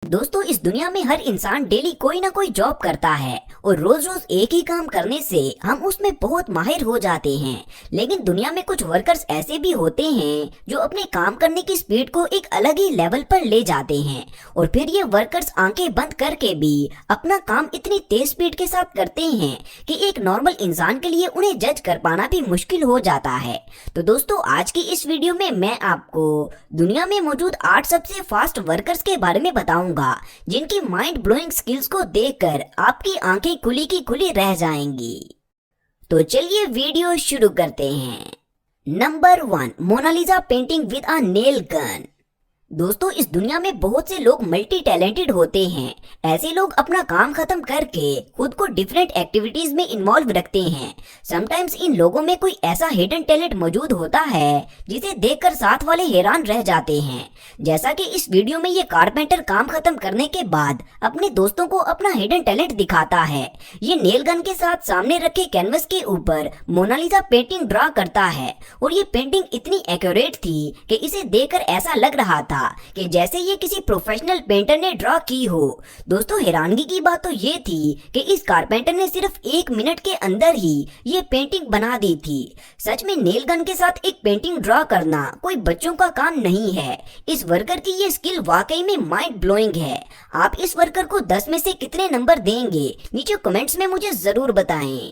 दोस्तों, इस दुनिया में हर इंसान डेली कोई ना कोई जॉब करता है और रोज रोज एक ही काम करने से हम उसमें बहुत माहिर हो जाते हैं। लेकिन दुनिया में कुछ वर्कर्स ऐसे भी होते हैं जो अपने काम करने की स्पीड को एक अलग ही लेवल पर ले जाते हैं और फिर ये वर्कर्स आंखें बंद करके भी अपना काम इतनी तेज स्पीड के साथ करते हैं कि एक नॉर्मल इंसान के लिए उन्हें जज कर पाना भी मुश्किल हो जाता है। तो दोस्तों, आज की इस वीडियो में मैं आपको दुनिया में मौजूद 8 सबसे फास्ट वर्कर्स के बारे में बताऊंगा जिनकी माइंड ब्लोइंग स्किल्स को देखकर आपकी आंखें खुली की खुली रह जाएंगी। तो चलिए वीडियो शुरू करते हैं। Number 1, Mona Lisa painting with a nail gun. दोस्तों, इस दुनिया में बहुत से लोग मल्टी टैलेंटेड होते हैं। ऐसे लोग अपना काम खत्म करके खुद को डिफरेंट एक्टिविटीज में इन्वॉल्व रखते हैं। समटाइम्स इन लोगों में कोई ऐसा हिडन टैलेंट मौजूद होता है जिसे देखकर साथ वाले हैरान रह जाते हैं। जैसा कि इस वीडियो में ये कारपेंटर काम खत्म करने के बाद अपने दोस्तों को अपना हिडन टैलेंट दिखाता है। ये नेल गन के साथ सामने रखे कैनवस के ऊपर मोनालिसा पेंटिंग ड्रा करता है और ये पेंटिंग इतनी एक्यूरेट थी कि इसे देखकर ऐसा लग रहा था कि जैसे ये किसी प्रोफेशनल पेंटर ने ड्रॉ की हो। दोस्तों, हैरानगी की बात तो ये थी कि इस कारपेंटर ने सिर्फ 1 मिनट के अंदर ही ये पेंटिंग बना दी थी। सच में नेल गन के साथ एक पेंटिंग ड्रॉ करना कोई बच्चों का काम नहीं है। इस वर्कर की ये स्किल वाकई में माइंड ब्लोइंग है। आप इस वर्कर को 10 में से कितने नंबर देंगे, नीचे कमेंट्स में मुझे जरूर बताएं।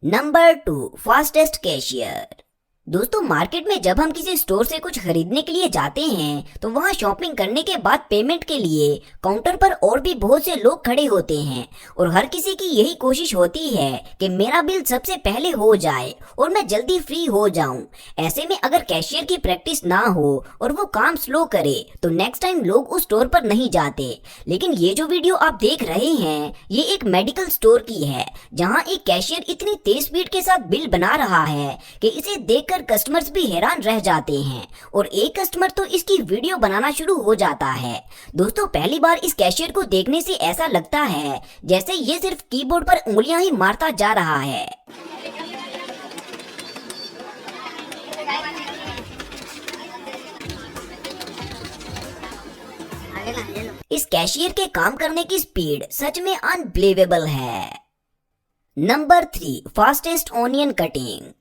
Number 2, fastest cashier. दोस्तों, मार्केट में जब हम किसी स्टोर से कुछ खरीदने के लिए जाते हैं तो वहाँ शॉपिंग करने के बाद पेमेंट के लिए काउंटर पर और भी बहुत से लोग खड़े होते हैं और हर किसी की यही कोशिश होती है कि मेरा बिल सबसे पहले हो जाए और मैं जल्दी फ्री हो जाऊं। ऐसे में अगर कैशियर की प्रैक्टिस ना हो और वो काम स्लो करे तो नेक्स्ट टाइम लोग उस स्टोर पर नहीं जाते। लेकिन ये जो वीडियो आप देख रहे हैं ये एक मेडिकल स्टोर की है, जहाँ एक कैशियर इतनी तेज स्पीड के साथ बिल बना रहा है कि इसे देखकर कस्टमर्स भी हैरान रह जाते हैं और एक कस्टमर तो इसकी वीडियो बनाना शुरू हो जाता है। दोस्तों, पहली बार इस कैशियर को देखने से ऐसा लगता है जैसे ये सिर्फ कीबोर्ड पर उंगलियां ही मारता जा रहा है। इस कैशियर के काम करने की स्पीड सच में अनबिलीवेबल है। Number 3, fastest onion cutting.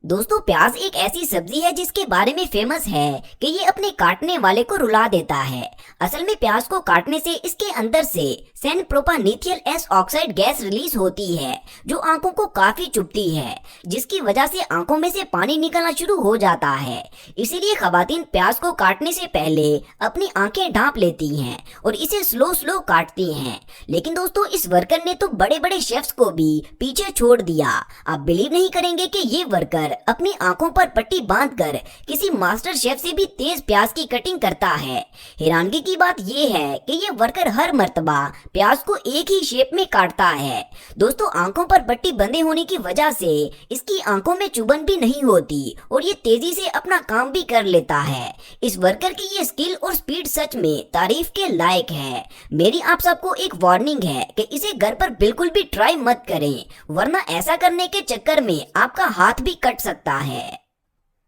दोस्तों, प्याज एक ऐसी सब्जी है जिसके बारे में फेमस है कि ये अपने काटने वाले को रुला देता है। असल में प्याज को काटने से इसके अंदर से syn propanethial S oxide gas release होती है जो आंखों को काफी चुभती है, जिसकी वजह से आंखों में से पानी निकलना शुरू हो जाता है। इसीलिए खवातीन प्याज को काटने से पहले अपनी आंखें ढांप लेती हैं और इसे स्लो स्लो काटती हैं। लेकिन दोस्तों, इस वर्कर ने तो बड़े बड़े शेफ्स को भी पीछे छोड़ दिया। आप बिलीव नहीं करेंगे कि ये वर्कर अपनी आंखों पर पट्टी बांधकर किसी मास्टर शेफ से भी तेज प्याज की कटिंग करता है। हैरानगी की बात यह है कि ये वर्कर हर मर्तबा प्याज को एक ही शेप में काटता है। दोस्तों, आंखों पर पट्टी बंधे होने की वजह से इसकी आंखों में चुभन भी नहीं होती और ये तेजी से अपना काम भी कर लेता है। इस वर्कर की ये स्किल और स्पीड सच में तारीफ के लायक है। मेरी आप सबको एक वार्निंग है कि इसे घर पर बिल्कुल भी ट्राई मत करें, वरना ऐसा करने के चक्कर में आपका हाथ भी कट सकता है।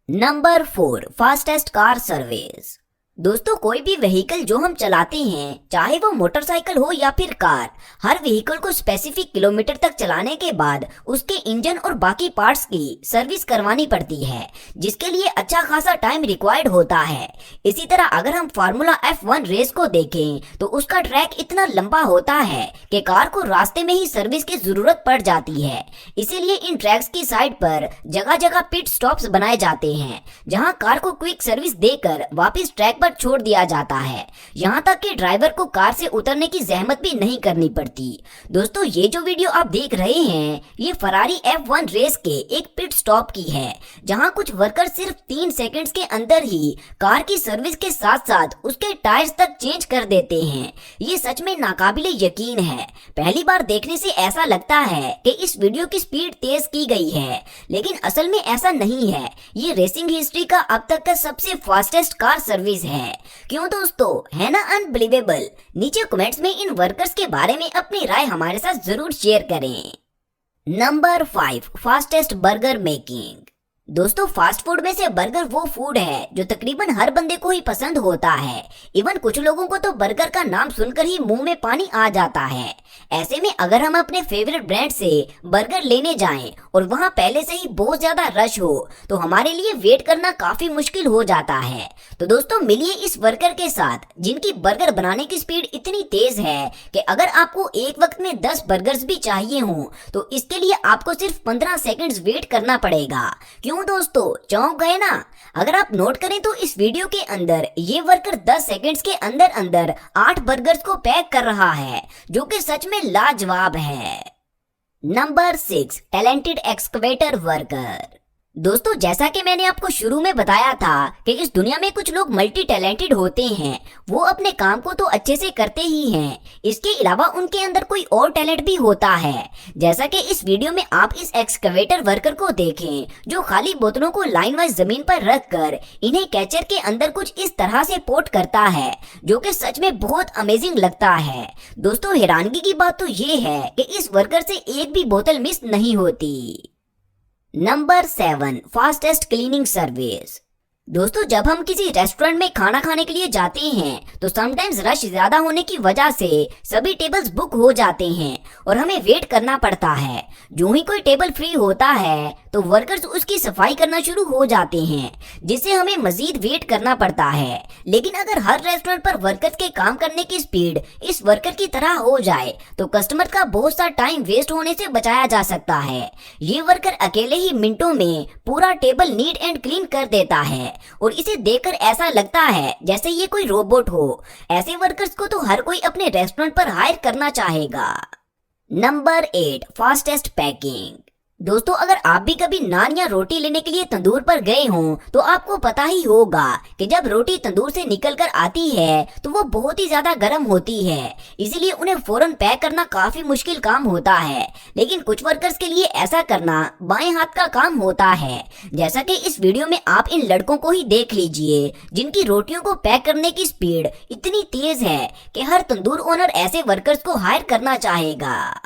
Number 4, fastest car service. दोस्तों, कोई भी व्हीकल जो हम चलाते हैं, चाहे वो मोटरसाइकिल हो या फिर कार, हर व्हीकल को स्पेसिफिक किलोमीटर तक चलाने के बाद उसके इंजन और बाकी पार्ट्स की सर्विस करवानी पड़ती है, जिसके लिए अच्छा खासा टाइम रिक्वायर्ड होता है। इसी तरह अगर हम फार्मूला F1 रेस को देखें तो उसका ट्रैक इतना लंबा होता है कि कार को रास्ते में ही सर्विस की जरूरत पड़ जाती है। इसीलिए इन ट्रैक्स की साइड पर जगह जगह पिट स्टॉप्स बनाए जाते हैं, जहाँ कार को क्विक सर्विस देकर वापिस ट्रैक पर छोड़ दिया जाता है। यहाँ तक कि ड्राइवर को कार से उतरने की जहमत भी नहीं करनी पड़ती। दोस्तों, ये जो वीडियो आप देख रहे हैं ये फरारी F1 रेस के एक पिट स्टॉप की है, जहाँ कुछ वर्कर सिर्फ 3 सेकंड्स के अंदर ही कार की सर्विस के साथ साथ उसके टायर्स तक चेंज कर देते हैं। ये सच में नाकाबिले यकीन है। पहली बार देखने से ऐसा लगता है कि इस वीडियो की स्पीड तेज की गई है, लेकिन असल में ऐसा नहीं है। ये रेसिंग हिस्ट्री का अब तक का सबसे फास्टेस्ट कार सर्विस है। क्यों दोस्तों, है ना अनबिलीवेबल? नीचे कमेंट्स में इन वर्कर्स के बारे में अपनी राय हमारे साथ जरूर शेयर करें। Number 5, fastest burger making. दोस्तों फास्ट फूड में से बर्गर वो फूड है जो तकरीबन हर बंदे को ही पसंद होता है। इवन कुछ लोगों को तो बर्गर का नाम सुनकर ही मुंह में पानी आ जाता है। ऐसे में अगर हम अपने फेवरेट ब्रांड से बर्गर लेने जाएं और वहां पहले से ही बहुत ज्यादा रश हो तो हमारे लिए वेट करना काफी मुश्किल हो जाता है। तो दोस्तों मिलिए इस वर्कर के साथ जिनकी बर्गर बनाने की स्पीड इतनी तेज है कि अगर आपको एक वक्त में 10 बर्गर्स भी चाहिए हों तो इसके लिए आपको सिर्फ 15 सेकंड्स वेट करना पड़ेगा। क्यों दोस्तों, चौंक गए ना? अगर आप नोट करें तो इस वीडियो के अंदर ये वर्कर 10 सेकंड्स के अंदर अंदर 8 बर्गर्स को पैक कर रहा है, जो कि सच में लाजवाब है। Number 6, talented excavator worker. दोस्तों जैसा कि मैंने आपको शुरू में बताया था कि इस दुनिया में कुछ लोग मल्टी टैलेंटेड होते हैं। वो अपने काम को तो अच्छे से करते ही हैं, इसके अलावा उनके अंदर कोई और टैलेंट भी होता है। जैसा कि इस वीडियो में आप इस एक्सकवेटर वर्कर को देखें जो खाली बोतलों को लाइन वाइज जमीन पर रख कर इन्हें कैचर के अंदर कुछ इस तरह से पोर्ट करता है, जो कि सच में बहुत अमेजिंग लगता है। दोस्तों हैरानगी की बात तो ये है कि इस वर्कर से एक भी बोतल मिस नहीं होती। Number 7, fastest cleaning service. दोस्तों जब हम किसी रेस्टोरेंट में खाना खाने के लिए जाते हैं तो समटाइम्स रश ज्यादा होने की वजह से सभी टेबल्स बुक हो जाते हैं और हमें वेट करना पड़ता है। जो ही कोई टेबल फ्री होता है तो वर्कर्स उसकी सफाई करना शुरू हो जाते हैं, जिससे हमें मजीद वेट करना पड़ता है। लेकिन अगर हर रेस्टोरेंट पर वर्कर्स के काम करने की स्पीड इस वर्कर की तरह हो जाए तो कस्टमर का बहुत सा टाइम वेस्ट होने से बचाया जा सकता है। ये वर्कर अकेले ही मिनटों में पूरा टेबल नीट एंड क्लीन कर देता है और इसे देखकर ऐसा लगता है जैसे ये कोई रोबोट हो। ऐसे वर्कर्स को तो हर कोई अपने रेस्टोरेंट पर हायर करना चाहेगा। Number 8, fastest packing. दोस्तों अगर आप भी कभी नान या रोटी लेने के लिए तंदूर पर गए हों तो आपको पता ही होगा कि जब रोटी तंदूर से निकल कर आती है तो वो बहुत ही ज्यादा गर्म होती है, इसीलिए उन्हें फौरन पैक करना काफी मुश्किल काम होता है। लेकिन कुछ वर्कर्स के लिए ऐसा करना बाएं हाथ का काम होता है। जैसा कि इस वीडियो में आप इन लड़कों को ही देख लीजिए जिनकी रोटियों को पैक करने की स्पीड इतनी तेज है कि हर तंदूर ओनर ऐसे वर्कर्स को हायर करना चाहेगा।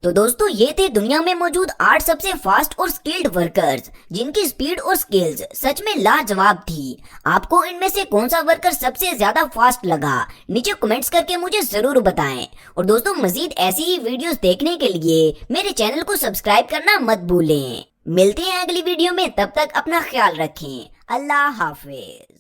तो दोस्तों ये थे दुनिया में मौजूद 8 सबसे फास्ट और स्किल्ड वर्कर्स जिनकी स्पीड और स्किल्स सच में लाजवाब थी। आपको इनमें से कौन सा वर्कर सबसे ज्यादा फास्ट लगा, नीचे कमेंट्स करके मुझे जरूर बताएं। और दोस्तों मजीद ऐसी ही वीडियोस देखने के लिए मेरे चैनल को सब्सक्राइब करना मत भूलें। मिलते हैं अगली वीडियो में, तब तक अपना ख्याल रखें। अल्लाह हाफिज।